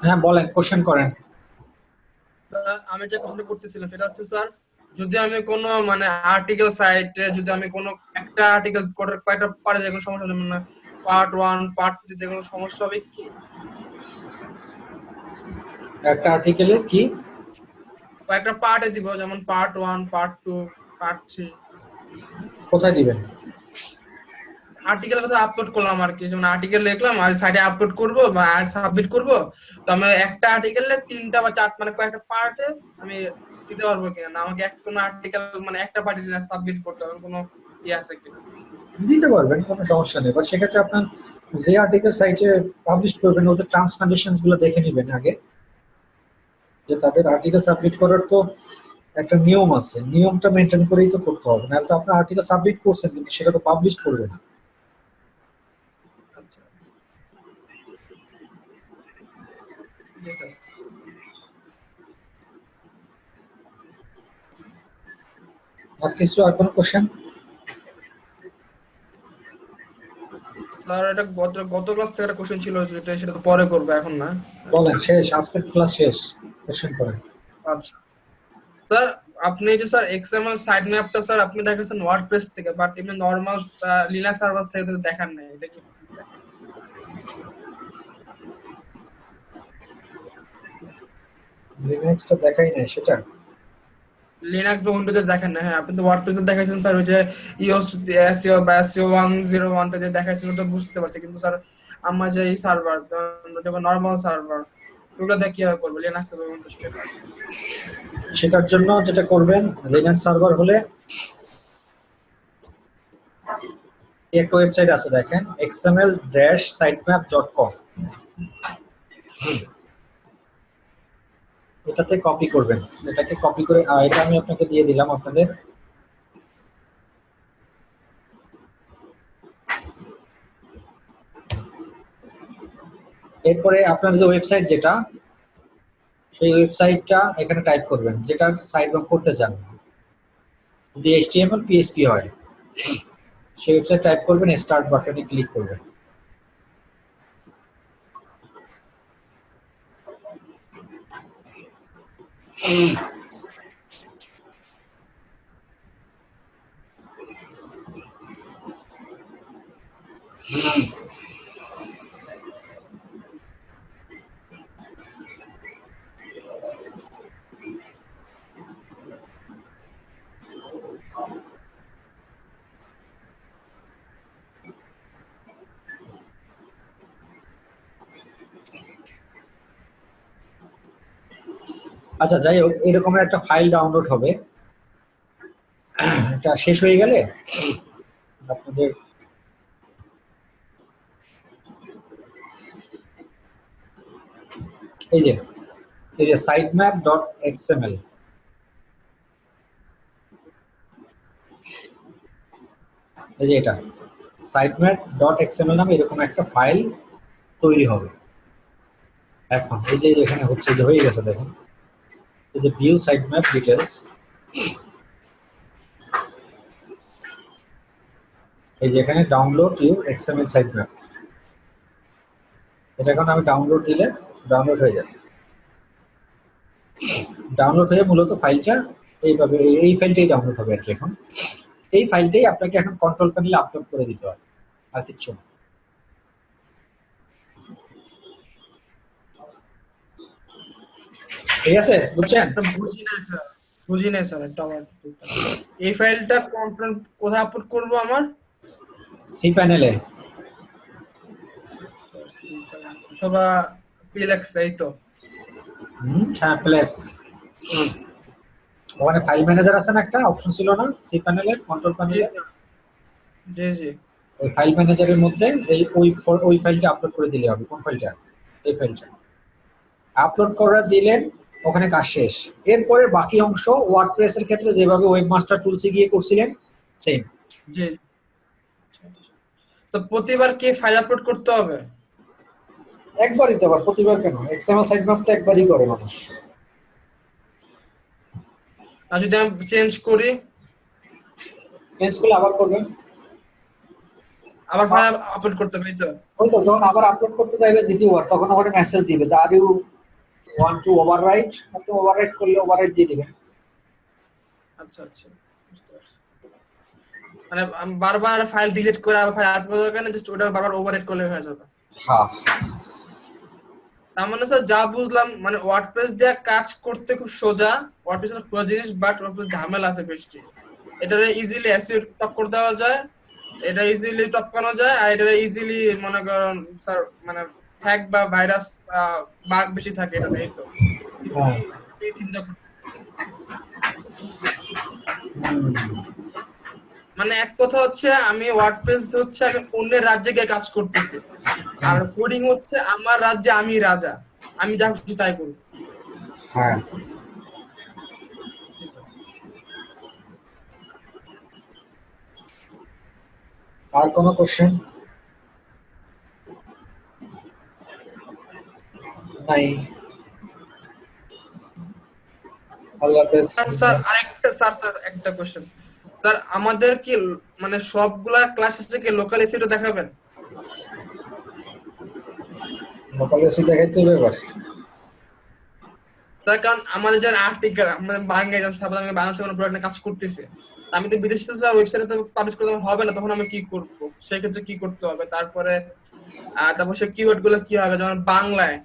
হ্যাঁ বলেন, কোশ্চেন করেন। আমি যে কোশ্চেনটা করতেছিলাম সেটা হচ্ছে স্যার, যদি আমি কোনো মানে আর্টিকেল সাইটে যদি আমি কোনো একটা আর্টিকেল কয়েকটা পারে যে কোনো সমস্যা হবে, মানে পার্ট 1 পার্ট 2 দিতে কোনো সমস্যা হবে কি? একটা আর্টিকেলের কি? কয়েকটা পার্টে দিব, যেমন পার্ট 1 পার্ট 2 পার্ট 3। কোথায় দিবেন? আর্টিকেল কথা আপলোড করলাম আর কি, যেমন আর্টিকেল লিখলাম আর সাইডে আপলোড করব বা সাবমিট করব, তো আমি একটা আর্টিকেলে তিনটা বা চার মানে কয়েকটা পার্টে আমি দিতে পারবো কিনা, না আমাকে কোনো আর্টিকেল মানে একটা পার্টি সাবমিট করতে হবে, কোনো ইয়ে আছে কিনা? দিতে পারবেন, কোনো সমস্যা নেই। বা সেক্ষেত্রে আপনার যে আর্টিকেল সাইটে পাবলিশ করবেন ওদের টার্মস কন্ডিশনস গুলো দেখে নেবেন আগে, যে তাদের আর্টিকেল সাবমিট করার তো একটা নিয়ম আছে, নিয়মটা মেনটেন করেই তো করতে হবে, নাহলে তো আপনার আর্টিকেল সাবমিট করছেন কিন্তু সেটা তো পাবলিশ করবে না। আচ্ছা, জি স্যার। আর কিছু, আর কোনো কোশ্চেন? স্যার এটা গত গত ক্লাস থেকে একটা কোশ্চেন ছিল, যেটা সেটা তো পরে করবো, এখন না আর কি। বলেন, শেষ, আজকের ক্লাস শেষ, কোশ্চেন করেন। আচ্ছা স্যার, আপনি যে স্যার এক্সএমএল সাইট ম্যাপটা স্যার আপনি দেখাচ্ছেন ওয়ার্ডপ্রেস থেকে, বাট এমনি নরমাল লিনাক্স সার্ভার থেকে তো দেখান নাই, এটা কি? লিনাক্সটা দেখাই নাই সেটা? লিনাক্স বা উইন্ডোতে দেখেন না? হ্যাঁ, আপনি তো ওয়ার্ডপ্রেসে দেখাইছেন স্যার, ওই যে ইওস এসইও বা এসইও 101 তে যে দেখাইছেন তো বুঝতে পারছি, কিন্তু স্যার আমার যে এই সার্ভার যেমন নরমাল সার্ভার ওগুলো দিয়ে কিভাবে করবো লিনাক্স বা উইন্ডোজ সেটা? সেটার জন্য যেটা করবেন, লিনাক্স সার্ভার হলে একটা ওয়েবসাইট আছে দেখেন, xml-sitemap.com, এটাতে কপি করবেন। এটাকে কপি করে এটা আমি আপনাকে দিয়ে দিলাম আপনাদের। এরপরে আপনার যে ওয়েবসাইট যেটা, সেই ওয়েবসাইটটা এখানে টাইপ করবেন, যেটা সাইট রং করতে চান। যদি HTML PHP হয় সেই ওয়েবসাইট টাইপ করবেন, স্টার্ট বাটনে ক্লিক করবেন। আচ্ছা, যাই হোক, এরকম একটা ফাইল ডাউনলোড হবে। এটা শেষ হয়ে গেলে আপনাদের এই যে sitemap.xml, এই যে এটা sitemap.xml নামে এরকম একটা ফাইল তৈরি হবে। এখন এই যে এখানে হচ্ছে, যে হয়ে গেছে দেখেন, এই যে ভিউ সাইটম্যাপ ডিটেলস, এই যে এখানে ডাউনলোড ইউর এক্সএমএল সাইটম্যাপ, এটা এখন আমি ডাউনলোড দিলে ডাউনলোড হয়ে যাবে। ডাউনলোড হয়ে মূলত ফাইলটা এইভাবে, এই ফাইলটাই ডাউনলোড হবে আর কি। এখন এই ফাইলটাই আপনাকে এখন কন্ট্রোল প্যানেলে আপলোড করে দিতে হবে, আর কিচ্ছু না। ঠিক আছে, বুঝছেন? বুঝি নাই স্যার, বুঝি নাই স্যার, একটা আমার এই ফাইলটা কন্ট্রোল কোথায় আপলোড করবো আমার? সি প্যানেলে। অথবা পিএলএক্স, এই তো? হ্যাঁ, প্লেস, ওখানে ফাইল ম্যানেজার আছে না, একটা অপশন ছিল না সি প্যানেলের, কন্ট্রোল জি প্যানেলে? স্যার, জি জি। ওই ফাইল ম্যানেজারের মধ্যে এই ওই ফাইলটা আপলোড করে দিলে হবে। কোন ফাইলটা? এই ফাইলটা আপলোড করে দিলেন, ওখানে কাজ শেষ। এরপরে বাকি অংশ ওয়ার্ডপ্রেস এর ক্ষেত্রে যেভাবে ওয়েবমাস্টার টুলসে গিয়ে করছিলেন সেম। জি। তো প্রতিবার কি ফাইল আপলোড করতে হবে? একবারই তো, আবার প্রতিবার কেন? এক্সএমএল সাইটম্যাপ তো একবারই করে মানুষ। আর যদি আমি চেঞ্জ করি? চেঞ্জ করলে আবার করবেন। আবার ফাইল আপলোড করতে হবে, এই তো? ওই তো, যখন আবার আপলোড করতে চাইবে দ্বিতীয়বার, তখন আবার মেসেজ দিবে যে are you want to overwrite, আপনি ওভাররাইট করলে ওভাররাইট দিয়ে দিবেন। আচ্ছা আচ্ছা, বুঝতে পারছি। মানে আমি বারবার ফাইল ডিলিট করে আবার ফাইল আপলোড করার কারণে জাস্ট ওটা বারবার ওভাররাইট করলে হয়ে যাবে। হ্যাঁ তার মানে স্যার যা বুঝলাম, মানে ওয়ার্ডপ্রেস দিয়ে কাজ করতে খুব সোজা, ওয়ার্ডপ্রেস সোজা জিনিস, বাট ওয়ার্ডপ্রেস ঝামেলা আছে বেশি। এটারে ইজিলি এসইও টক্কর দেওয়া যায়, এটা ইজিলি টপকানো যায়, আর এটা ইজিলি মনে করেন স্যার মানে হ্যাক বা ভাইরাস বাগ বেশি থাকে এটাতে, এই তো হ্যাঁ। ফ্রি চিন্তা করতে। মানে এক কথা হচ্ছে আমি ওয়ার্ডপ্রেস হচ্ছে আমি অন্যের রাজ্যে গিয়ে কাজ করতেছি, আর কোডিং হচ্ছে আমার রাজ্যে আমি রাজা, আমি যা খুশি তাই করব। হ্যাঁ। জি স্যার। আর কোনো কোশ্চেন নাই? আল্লাহ হাফেজ। স্যার আরেকটা, স্যার একটা কোশ্চেন। স্যার আমাদের কি মানে সবগুলা ক্লাস থেকে লোকাল এসিটা দেখাবেন? লোকাল এসি দেখাইতে হবে এবার। তার কারণ আমাদের যারা আর্টিকেল, আমাদের বাংলায় যখন সাপোজ আমি বাংলাদেশে কোনো প্রোডাক্ট নিয়ে কাজ করতেছি, আমি তো বিদেশে ওয়েবসাইটে তো পাবলিশ করতে হবে না, তখন আমি কি করব, সেই ক্ষেত্রে কি করতে হবে? তারপরে তারপর সে কিওয়ার্ড গুলো কি হবে, যেমন বাংলায়,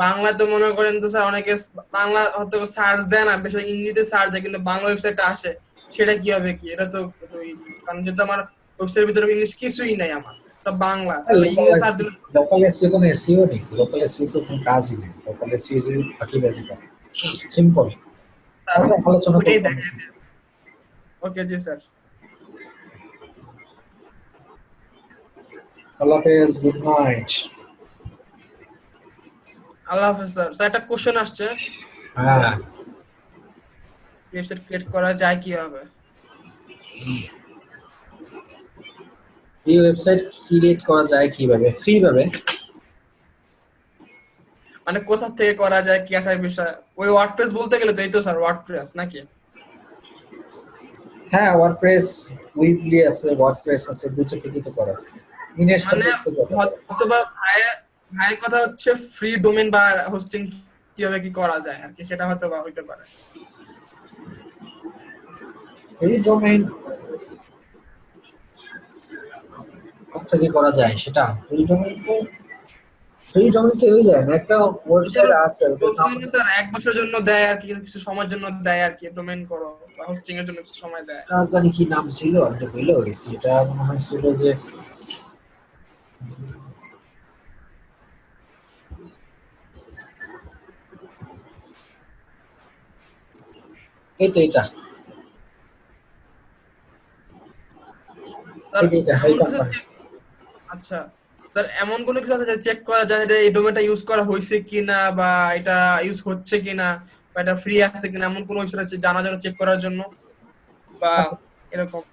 বাংলায় তো মনে করেন তো স্যার অনেকে বাংলা হয়তো সার্চ দেয় না, বেশি ইংরেজিতে সার্চ দেয়, কিন্তু বাংলা ওয়েবসাইটে আসে, সেটা কি হবে কি? এটা তো তো এই জিনিস, কারণ যেহেতু আমার ওয়েবসাইটের ভিতরে ইংলিশ কিছুই নাই, আমার সব বাংলা, তাহলে লোকাল ইংলিশ সার্চ এসি, দিলে লোকাল এসি কোনো এসিও নেই, লোকাল এসিও তো কোনো কাজই নেই, লোকাল এসি যে ফাঁকিবাজি করে, সিম্পল। আচ্ছা আলোচনা ওইটাই করবো না। দেখেন। ওকে জি স্যার। আল্লাহ হাফেজ, গুড নাইট। আল্লাহ হাফেজ স্যার। স্যার একটা কোশ্চেন আসছে, হ্যাঁ, ওয়েবসাইট ক্রিয়েট করা যায় কিভাবে? এই ওয়েবসাইট ক্রিয়েট করা যায় কিভাবে? ফ্রি ভাবে। মানে কোথা থেকে করা যায়, কি আসার বিষয়? ওই ওয়ার্ডপ্রেস বলতে গেলে তো এই তো স্যার ওয়ার্ডপ্রেস নাকি? হ্যাঁ, ওয়ার্ডপ্রেস উইবলি আছে, ওয়ার্ডপ্রেস আছে, দুটো থেকে তো করা যায়। মানে ইনস্টলেট তো করা যায়। হয়তোবা ভাইয়ের কথা হচ্ছে ফ্রি ডোমেইন বা হোস্টিং কিভাবে কি করা যায় আর কি, সেটা হয়তো বা হইতে পারে। ফ্রি ডোমেইন কোথা থেকে করা যায় সেটা? ফ্রি ডোমেইন তো হয়ে যায় না, একটা ওয়েবসাইট আছে ওটার নাম। বলছিলেন যে স্যার 1 বছরের জন্য দেয় আর কি, কিছু সময়ের জন্য দেয় আর কি, ডোমেইন করো বা হোস্টিং এর জন্য কিছু সময় দেয়। তার জানি কি নাম ছিল, আমি তো ভুলে গেছি। এটা মনে হয়েছিল যে এই তো এটা, স্যার এটা এই এমন কিছু কোম্পানি। আচ্ছা স্যার এমন কোনো কিছু আছে যে চেক করা যায় যে এই ডোমেইনটা ইউজ করা হয়েছে কিনা, বা এটা ইউজ হচ্ছে কিনা, বা এটা ফ্রি আছে কিনা, এমন কোনো ওয়েবসাইট আছে জানার জন্য, চেক করার জন্য, বা এরকম?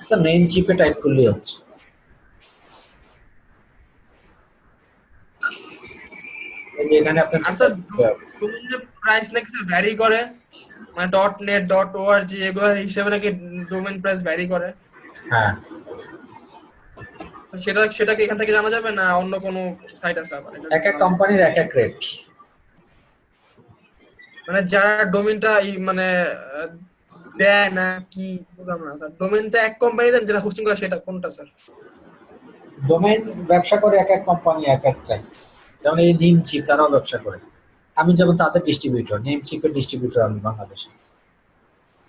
একটা নেম চিপে টাইপ করলেই হচ্ছে। এই যে এখানে আপনার আর চিন্তা স্যার করতে হবে। ডোমেইনের প্রাইস নাকি স্যার ভ্যারি করে, মানে ডট নেট ডট ওআরজি এগুলো হিসেবে নাকি ডোমেইন প্রাইস ভ্যারি করে? হ্যাঁ, তো সেটাকে এখান থেকে জানা যাবে, না অন্য কোনো সাইট আছে আবার এটা এক এক জানা যাবে? কোম্পানির এক এক রেট। মানে যারা ডোমেইনটা মানে আহ, দেয় না কি, বুঝলাম না স্যার, ডোমেইনটা এক কোম্পানি দেন, যেটা হোস্টিং করে সেটা কোনটা স্যার? ডোমেইন ব্যবসা করে এক এক কোম্পানি এক একটা। যেমন এই নিম চিপ তারাও ব্যবসা করে। আমি যেমন তাদের ডিস্ট্রিবিউটর, নেম চিপের ডিস্ট্রিবিউটর আমি বাংলাদেশে।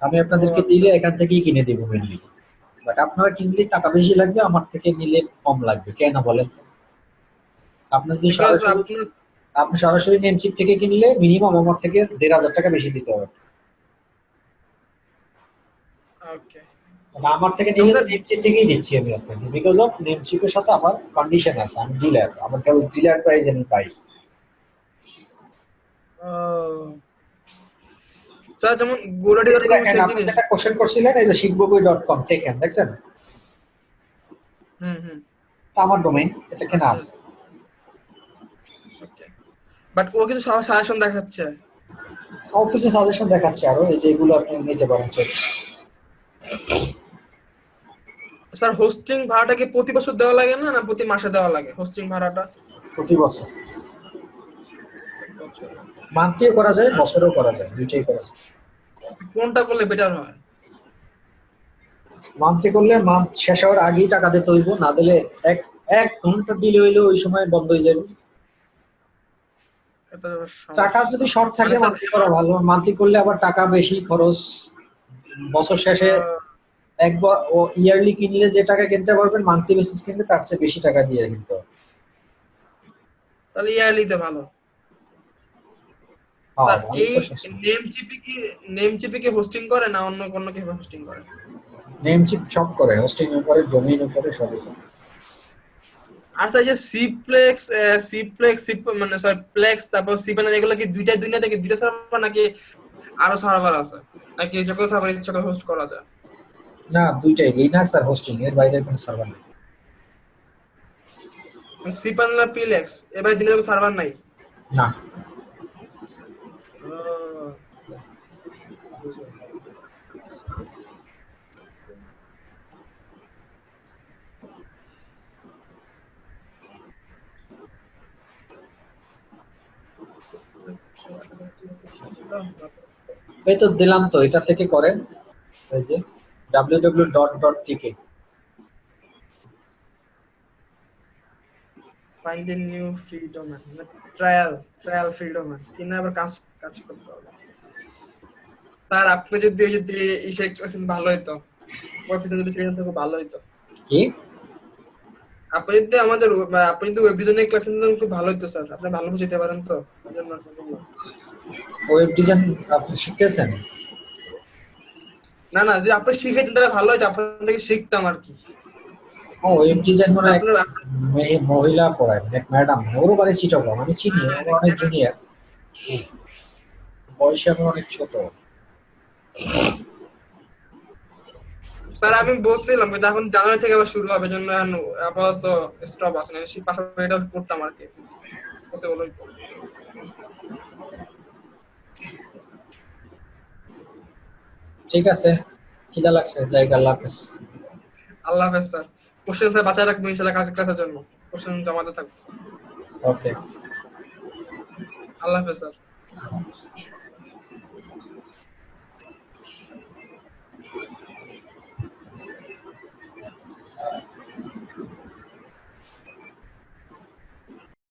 আমি ও আপনাদেরকে আচ্ছা। দিলে এখান থেকেই কিনে দেবো মেনলি। বাট আপনারা কিনলে টাকা বেশি লাগবে, আমার থেকে নিলে কম লাগবে, কেন বলেন তো? আপনি যদি বিকজ সরাসরি, আপনার আপনি সরাসরি নেম চিপ থেকে কিনলে মিনিমাম আমার থেকে 1,500 টাকা বেশি দিতে হবে। ওকে। মানে আমার থেকে যেমন নিলে তো স্যার নেম চিপ থেকেই দিচ্ছি আমি আপনাকে, বিকজ অফ নেম চিপের সাথে আমার কন্ডিশন আছে, আমি ডিলার, আমার ডিলার প্রাইস আমি পাই। স্যার যেমন গোলাডি এই ডট যে কম দেখেন সেম আপনি জিনিস? যেটা কোশ্চেন করছিলেন, এই যে শিখববই.com টেকেন দেখছেন, হুম হুম। এটা আমার ডোমেইন, এটা কেনা আচ্ছা আছে। ওকে। বাট ও কিছু সাজেশন দেখাচ্ছে। ও কিছু সাজেশন দেখাচ্ছে আরো, এই যে এগুলো আপনি নিতে পারেন check। স্যার হোস্টিং ভাড়াটা কি প্রতি বছর দেওয়া লাগে না, না প্রতি মাসে দেওয়া লাগে হোস্টিং ভাড়াটা? প্রতি বছর। মান্থলিও করা যায়, বছরেও করা যায়, দুইটাই করা যায়। কোনটা করলে বেটার হয়? মান্থলি করলে মান্থ শেষ হওয়ার আগেই টাকা দিতে হইব, না দিলে এক এক ঘন্টা ডিলে হইলে ওই সময় বন্ধ হয়ে যাবে। এটা টাকা সমস্যা। যদি শর্ট থাকে মানে স্যার মান্থলি করা ভালো, মান্থলি করলে আবার টাকা বেশি খরচ বছর শেষে। একবার ও ইয়ারলি কিনলে যে টাকা কিনতে পারবেন, মান্থলি বেসিস কিনলে তার চেয়ে বেশি টাকা দিয়ে কিনতে হবে। তাহলে ইয়ারলিতে ভালো। হ্যাঁ স্যার ভালো এই তো শেষ। নেমচিপি কি হোস্টিং করে না অন্য কোনো কি হোস্টিং করে? নেমচিপ সব করে, হোস্টিং এর উপরে, ডোমেইন উপরে, সবই করে। আর স্যার যে সিপ্লেক্স, মানে স্যার প্লেক্স, তারপর সিপ্যানেল, এগুলো কি দুইটা দুনিয়া থেকে দুইটা সার্ভার, নাকি আরো সার্ভার আছে, নাকি যে কোনো সার্ভার ইচ্ছা করে হোস্ট করা যায়? না, দুইটাই, লিনাক্স আর হোস্টিং, এর বাইরে কোনো সার্ভার নেই। সিপ্যানেল আর প্লেক্স এবার দিলে সার্ভার নাই? না। ও, বুঝলাম। এই তো দিলাম তো, এটা থেকে করেন। এই যে www.tk। Find a new free domain, মানে ট্রায়াল ফ্রি ডোমেন কিনা আবার কাজ কাজ করতে হবে। স্যার আপনি যদি এই যদি ইসে ভালো হইতো, ওর পিছনে যদি সেখান থেকে ভালো হইতো। কি? আপনি যদি ওয়েব ডিজাইনের ক্লাস নিতেন খুব ভালো হতো স্যার, আপনি ভালো বুঝাইতে পারেন তো, এই জন্য আপনাকে বললাম। ওয়েব ডিজাইন আপনি শিখতেছেন? না না, যদি আপনি শিখাইতেন তাহলে ভালো হতো, আপনার থেকে শিখতাম আর কি। ও ওয়েব ডিজাইন মানে এক আপনার মহিলা পড়ায়, এক ম্যাডাম, ওরও বাড়ি চিটাগং, আমি চিনি, ও অনেক জুনিয়র, বয়সে আমি অনেক ছোট। স্যার আমি বলছিলাম কিন্তু এখন জানুয়ারি থেকে আবার শুরু হবে, জন্য এখন আপাতত স্টপ আছে, না পাশাপাশি এটা করতাম আর কি, পসিবল হইতো। ঠিক আছে, খিদা লাগছে, জায়গা, আল্লাহ হাফেজ। আল্লাহ হাফেজ স্যার। কোশ্চেন স্যার বাঁচায় রাখবো ইনশাল্লাহ কালকে ক্লাসের জন্য, কোশ্চেন জমাতে থাকবো। ওকে। আল্লাহ হাফেজ স্যার।